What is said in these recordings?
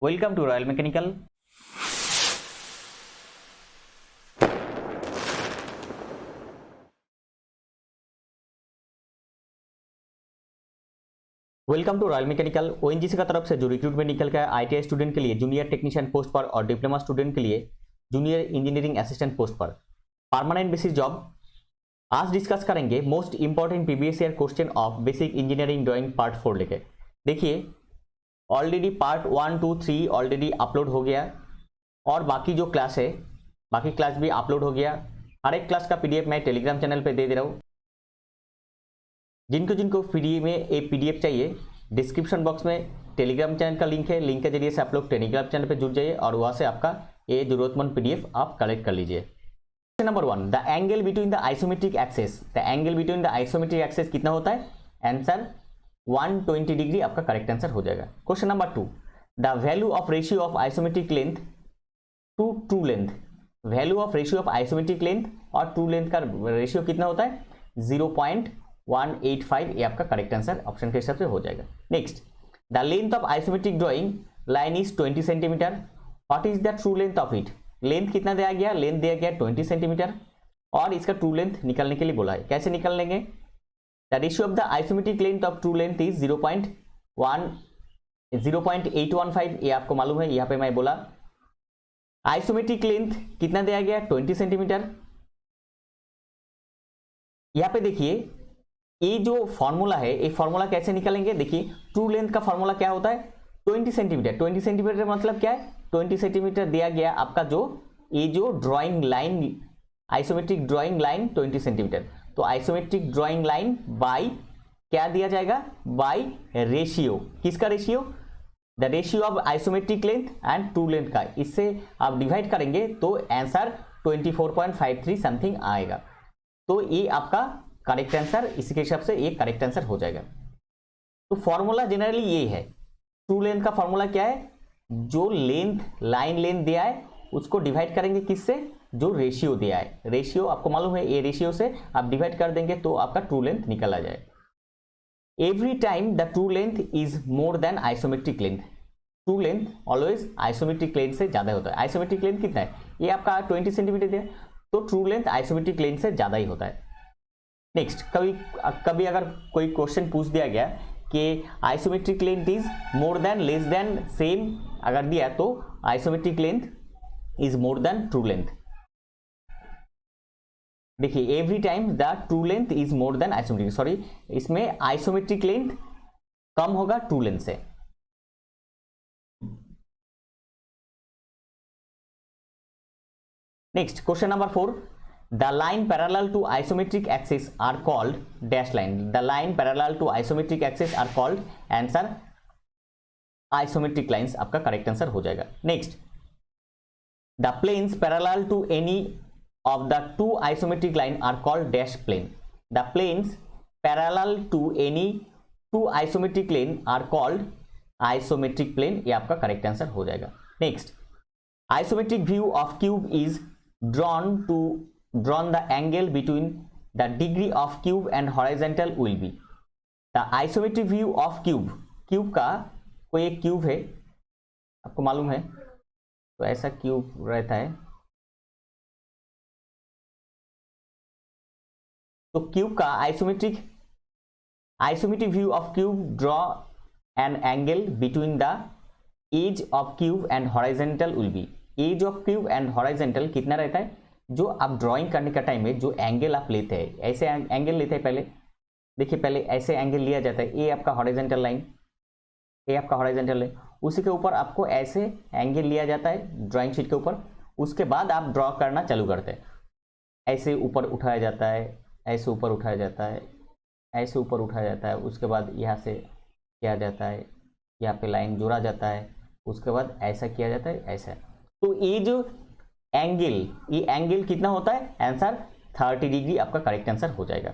Welcome to Royal Mechanical. Welcome to Royal Mechanical. ONGC का तरफ से जो रिक्रूटमेंट निकल गया आईटीआई स्टूडेंट के लिए जूनियर टेक्नीशियन पोस्ट पर और डिप्लोमा स्टूडेंट के लिए जूनियर इंजीनियरिंग असिस्टेंट पोस्ट पर परमानेंट बेसिस जॉब। आज डिस्कस करेंगे most important previous year question of basic engineering drawing part 4 लेके। देखिए ऑलरेडी पार्ट 1, 2, 3 ऑलरेडी अपलोड हो गया और बाकी जो क्लास है बाकी क्लास भी अपलोड हो गया। हर एक क्लास का पीडीएफ मैं टेलीग्राम चैनल पे दे रहा हूँ। जिनको फ्री में एक पीडीएफ चाहिए डिस्क्रिप्शन बॉक्स में टेलीग्राम चैनल का लिंक है, लिंक के जरिए से आप लोग टेलीग्राम चैनल पे जुड़ जाइए और वहाँ से आपका ये जरूरतमंद पीडीएफ आप कलेक्ट कर लीजिए। Question number 1, the angle between the isometric axes. The angle between the isometric axes कितना होता है? आंसर 120 डिग्री आपका करेक्ट आंसर हो जाएगा। Question number 2, the value of ratio of isometric length to true length. Value of ratio of isometric length और true length का ratio कितना होता है? 0.185। ये आपका करेक्ट आंसर ऑप्शन के हिसाब से हो जाएगा। Next, the length of isometric drawing line is 20 centimetre. What is the true length of it? Length कितना दिया गया? लेंथ दिया गया 20 सेंटीमीटर और इसका ट्रू लेंथ निकालने के लिए बोला है। कैसे निकाल लेंगे? The ratio of the isometric length of true length is 0.815। ये आपको मालूम है, यहाँ पे मैं बोला। आइसोमेट्रिक लेंथ कितना दिया गया? 20 सेंटीमीटर। यहाँ पे देखिए ये जो फॉर्मूला है ये फॉर्मूला कैसे निकालेंगे? देखिए ट्रू लेंथ का फॉर्मूला क्या होता है? 20 सेंटीमीटर। 20 सेंटीमीटर मतलब क्या है? 20 सेंटीमीटर दिया गया आपका जो ये जो drawing line isometric drawing line 20 centimetre. तो आइसोमेट्रिक ड्राइंग लाइन बाय क्या दिया जाएगा? By ratio. किसका ratio? The ratio of isometric length and true length का। इससे आप डिवाइड करेंगे तो आंसर 24.53 समथिंग आएगा। तो ये आपका करेक्ट आंसर, इसी के हिसाब से ये करेक्ट आंसर हो जाएगा। तो फॉर्मूला जनरली ये है। ट्रू लेंथ का फॉर्मूला क्या है? जो लेंथ लाइन लेंथ दिया है उसको डिवाइड करेंगे किससे? जो रेशियो दिया है। रेशियो आपको मालूम है, ये रेशियो से आप डिवाइड कर देंगे तो आपका ट्रू लेंथ निकल आ जाए। Every time the true length is more than isometric length. True length always isometric length से ज्यादा होता है। आइसोमेट्रिक लेंथ कितना है? ये आपका 20 सेंटीमीटर दिया, तो ट्रू लेंथ आइसोमेट्रिक लेंथ से ज्यादा ही होता है। नेक्स्ट, कभी अगर कोई क्वेश्चन पूछ दिया गया कि isometric length is more than less than same अगर दिया तो isometric length is more than true length. देखिए every time the true length is more than isometric, sorry इसमें आइसोमेट्रिक लेंथ कम होगा ट्रू लेंथ से। Next, question number 4, the line parallel to isometric axis are called dash line. The line parallel to isometric axis are called answer isometric lines आपका correct answer हो जाएगा। Next, the planes parallel to any of the two isometric line are called dash plane. The planes parallel to any two isometric plane are called isometric plane। ये आपका correct answer हो जाएगा। Next, isometric view of cube is drawn the angle between the degree of cube and horizontal will be। the isometric view of cube का कोई एक cube है आपको मालूम है, तो ऐसा क्यूब रहता है। तो क्यूब का isometric view of cube draw an angle between the edge of cube and horizontal will be. Edge of cube and horizontal कितना रहता है? जो आप ड्राइंग करने का टाइम में जो एंगल आप लेते हैं, ऐसे एंगल लेते हैं। पहले देखिए, पहले ऐसे एंगल लिया जाता है। ये आपका हॉरिजॉन्टल लाइन, ये आपका हॉरिजॉन्टल लाइन, उसी के ऊपर आपको ऐसे एंगल लिया जाता है ड्राइंग शीट के ऊपर। उसके बाद आप ड्रॉ करना चालू करते हैं। ऐसे ऊपर उठाया जाता है, ऐसे ऊपर उठाया जाता है, ऐसे ऊपर उठाया जाता है। उसके बाद यहाँ से किया जाता है, यहाँ पे लाइन जोड़ा जाता है। उसके बाद ऐसा किया जाता है, ऐसा। तो ये जो ये एंगल कितना होता है? आंसर 30 डिग्री आपका करेक्ट आंसर हो जाएगा।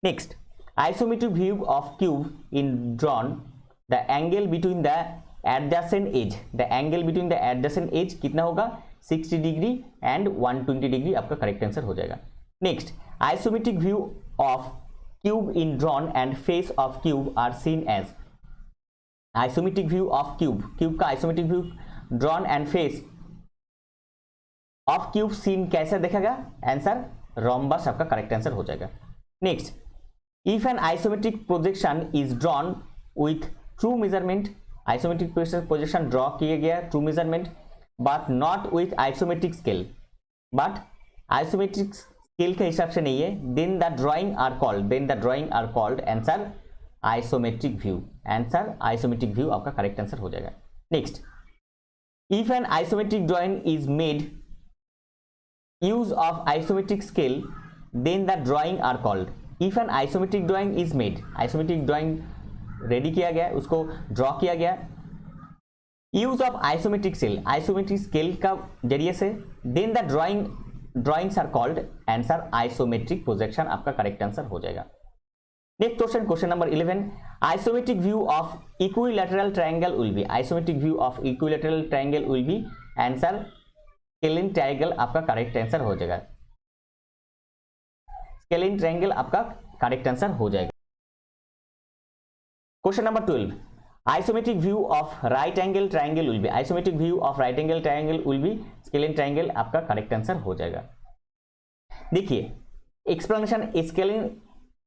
Next, isometric view of cube in drawn the angle between the adjacent edge. The angle between the adjacent edge कितना होगा? 60 डिग्री एंड 120 डिग्री आपका करेक्ट आंसर हो जाएगा। Next, isometric view of cube in drawn and face of cube are seen edge. Isometric view of cube, cube का isometric view drawn and face of cube scene कैसे देखेगा? Answer rhombus आपका correct answer हो जाएगा। Next, if an isometric projection is drawn with true measurement, isometric projection draw किया गया true measurement but not with isometric scale, but isometric scale के हिसाब से नहीं है, then the drawing are called answer isometric view, answer isometric view आपका correct answer हो जाएगा। Next, if an isometric drawing is made use of isometric scale then the drawing are called, if an isometric drawing is made, isometric drawing ready किया गया, उसको draw किया गया use of isometric scale, isometric scale का जरिए से, then the drawings are called answer isometric projection आपका correct answer हो जाएगा। Next question, question number 11, isometric view of equilateral triangle will be, isometric view of equilateral triangle will be answer scalene triangle आपका correct answer हो जाएगा, scalene triangle आपका correct answer हो जाएगा। Question number 12, isometric view of right angle triangle will be, isometric view of right angle triangle will be scalene triangle आपका correct answer हो जाएगा। देखिए explanation, scalene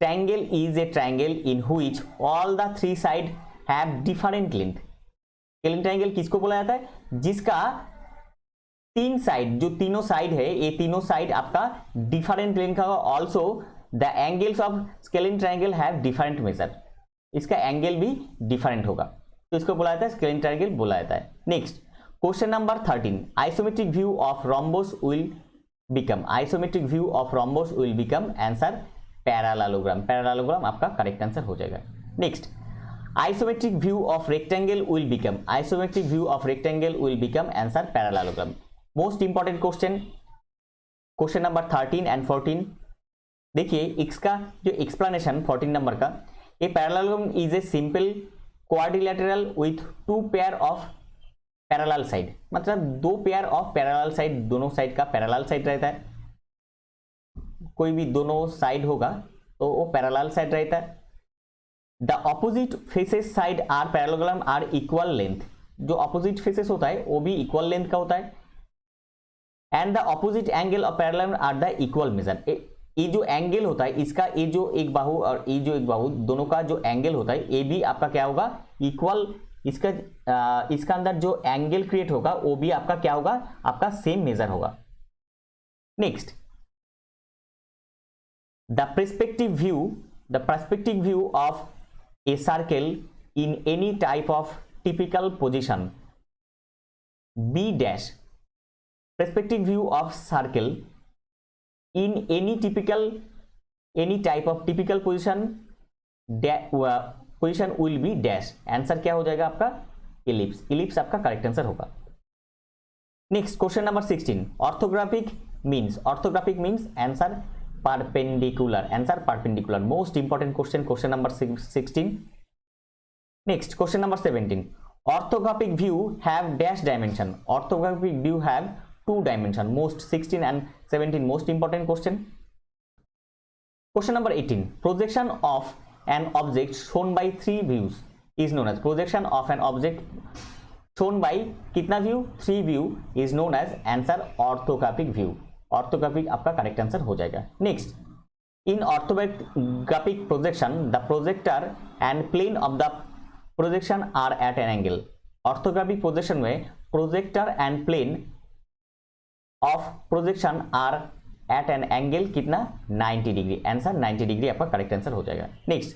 triangle is a triangle in which all the three side have different length. Scalene triangle किसको बोला जाता है? जिसका तीन साइड, जो तीनों साइड है, ये तीनों साइड आपका डिफरेंट लेंथ का, also the angles of scalene triangle have different measure, इसका एंगल भी डिफरेंट होगा, तो इसको बोला जाता है स्केलिन ट्रायंगल बोला जाता है। Next question number 13, isometric view of rhombus will become, isometric view of rhombus will become answer parallelogram, parallelogram आपका करेक्ट आंसर हो जाएगा। Next, isometric view of rectangle will become, isometric view of rectangle will become answer parallelogram. Most important question, question number 13 and 14, देखिए इसका जो explanation 14 number का, ये parallelogram is a simple quadrilateral with to pair of parallel side, मतलब दो pair of parallel side, दोनों side का parallel side रहता है, कोई भी दोनों साइड होगा तो वो पैरेलल साइड रहता है। The opposite faces side are parallelogram are equal length, जो ऑपोजिट फेसेस होता है वो भी इक्वल लेंथ का होता है, and the opposite angle of parallel are the equal measure. ये जो एंगल होता है इसका, ये जो एक बाहु और ये जो एक बाहु, दोनों का जो एंगल होता है ये भी आपका क्या होगा? इक्वल। इसका अंदर जो एंगल क्रिएट होगा वो भी आपका क्या होगा? आपका सेम मेजर होगा। Next, the perspective view of a circle in any type of typical position be dash, perspective view of circle in any type of typical position will be dash, answer क्या हो जाएगा आपका? ellipse, ellipse आपका correct answer होगा। Next question number 16, orthographic means answer perpendicular, answer perpendicular, most important question, question number 16। Next question number 17, orthographic view have dash dimension, orthographic view have two dimension, most 16 and 17 most important question। Question number 18, projection of an object shown by three views is known as, projection of an object shown by कितना view? 3 view is known as answer orthographic view, orthographic आपका correct answer हो जाएगा। Next, in orthographic projection the projector and plane of the projection are at an angle, orthographic projection में projector and plane of projection are at an angle कितना? 90 degree, answer 90 degree आपका correct answer हो जाएगा। Next,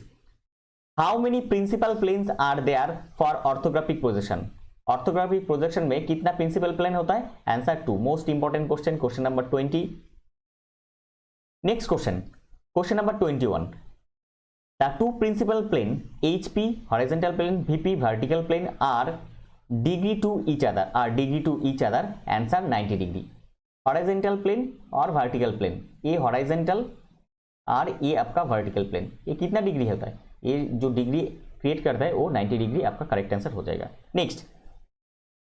how many principal planes are there for orthographic projection, orthographic projection में कितना principal plane होता है? Answer 2, most important question, question number 20। Next question, question number 21, the two principal plane HP horizontal plane, VP vertical plane are degree to each other, answer 90 degree. Horizontal plane और vertical plane, ये horizontal और ये आपका vertical plane, ये कितना degree होता है? ये जो डिग्री क्रिएट करता है वो 90 डिग्री आपका करेक्ट आंसर हो जाएगा। Next,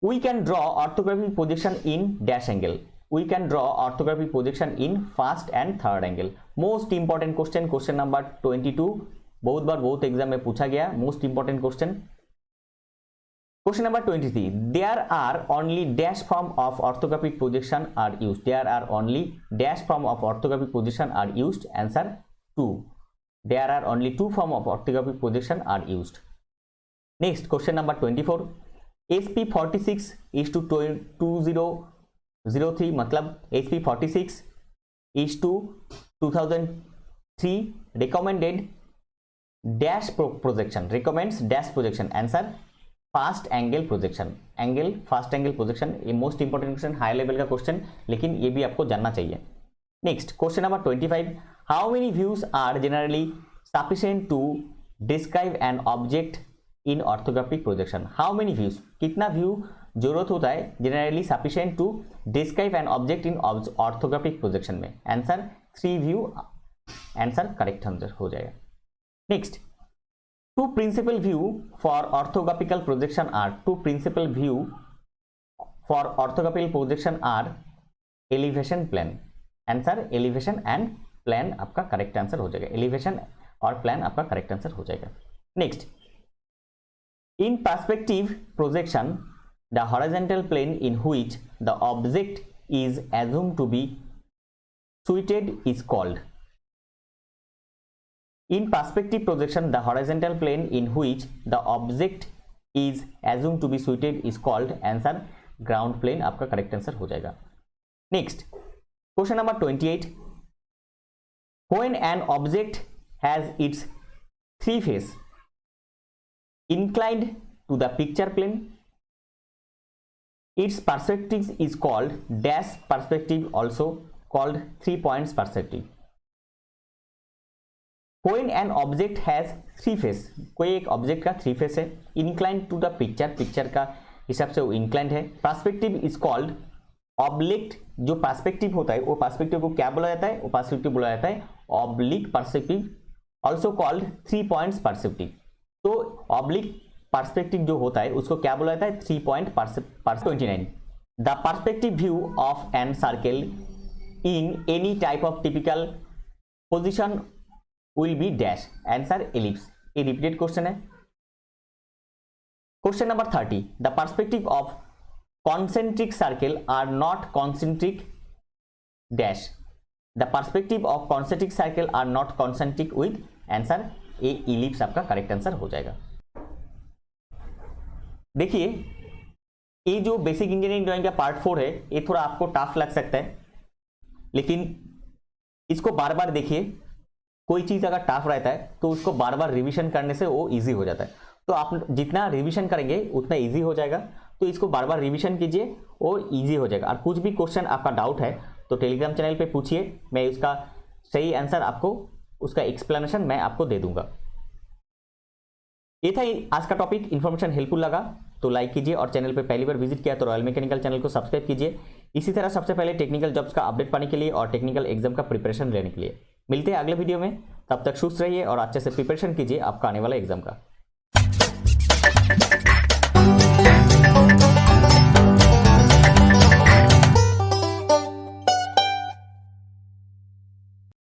we can draw orthographic projection in dash angle, we can draw orthographic projection in first and third angle, most important question, question number 22, बहुत बार बहुत एग्जाम में पूछा गया, most important question. Question number 23. There are only dash form of orthographic projection are used. There are only dash form of orthographic projection are used. Answer 2. There are only 2 form of orthographic projection are used. Next, question number 24. SP46 is to 2003 मतलब SP46 is to 2003 recommended dash projection, recommends dash projection. Answer first angle projection. Angle first angle projection ये most important question, high level का question, लेकिन ये भी आपको जानना चाहिए. Next, question number 25. How many views are generally sufficient to describe an object in orthographic projection. How many views, कितना view जरूरत होता है generally sufficient to describe an object in orthographic projection में. Answer 3 view. Answer correct answer हो जाएगा. Next, two principal view for orthographical projection are, two principal view for orthographical projection are elevation plane. Answer elevation and plane आपका correct answer हो जाएगा. elevation और plane आपका correct answer हो जाएगा. Next, in perspective projection the horizontal plane in which the object is assumed to be situated is called. In perspective projection, the horizontal plane in which the object is assumed to be situated is called. Answer ground plane आपका correct answer हो जाएगा. Next, question number 28. When an object has its 3 face inclined to the picture plane, its perspective is called dash perspective, also called 3 points perspective. When an object has 3 face, कोई एक object का 3 face है, inclined to the picture, picture का हिसाब से वो inclined है. Perspective is called oblique. जो पर्सपेक्टिव होता है वो पर्सपेक्टिव को क्या बोला जाता है? वो पर्सपेक्टिव बोला जाता है oblique perspective, also called 3 points perspective. तो ऑब्लिक पर्सपेक्टिव जो होता है उसको क्या बोला जाता है? 3 point perspective. 29. The perspective view of an circle in any type of typical position will be dash. Answer ellipse. ये repeated question है. Question number 30. The perspective of concentric circle are not concentric dash. The perspective of concentric circle are not concentric with. Answer A ellipse आपका correct answer हो जाएगा. देखिए, ये जो basic engineering drawing का part 4 है ये थोड़ा आपको टफ लग सकता है, लेकिन इसको बार बार देखिए. कोई चीज अगर टफ रहता है तो उसको बार बार रिवीजन करने से वो इजी हो जाता है. तो आप जितना रिवीजन करेंगे उतना इजी हो जाएगा. तो इसको बार बार रिवीजन कीजिए, वो इजी हो जाएगा. और कुछ भी क्वेश्चन आपका डाउट है तो टेलीग्राम चैनल पे पूछिए, मैं उसका सही आंसर आपको, उसका एक्सप्लेनेशन मैं आपको दे दूंगा. ये था आज का टॉपिक. इन्फॉर्मेशन हेल्पफुल लगा तो लाइक कीजिए, और चैनल पे पहली बार विजिट किया तो रॉयल मैकेनिकल चैनल को सब्सक्राइब कीजिए. इसी तरह सबसे पहले टेक्निकल जॉब्स का अपडेट पाने के लिए और टेक्निकल एग्जाम का प्रिपरेशन लेने के लिए. मिलते हैं अगले वीडियो में. तब तक सुस्त रहिए और अच्छे से प्रिपरेशन कीजिए आपका आने वाला एग्जाम का.